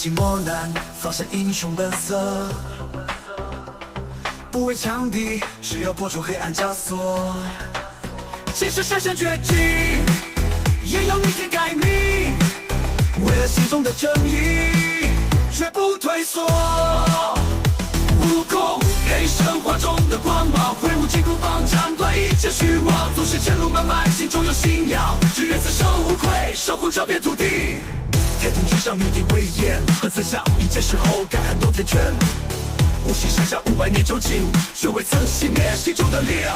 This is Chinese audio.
尽磨难，放下英雄本色，不畏强敌，只要破除黑暗枷锁。即使身陷绝境，也要逆天改命，为了心中的正义，绝不退缩。悟空，黑神话中的光芒，挥舞金箍棒，斩断一切虚妄。纵使前路漫漫，心中有信仰，只愿此生无愧，守护这片土地。天庭之上，命定威严和慈祥，一见时候敢撼斗天权。无形山下500年究竟，却未曾熄灭心中的烈。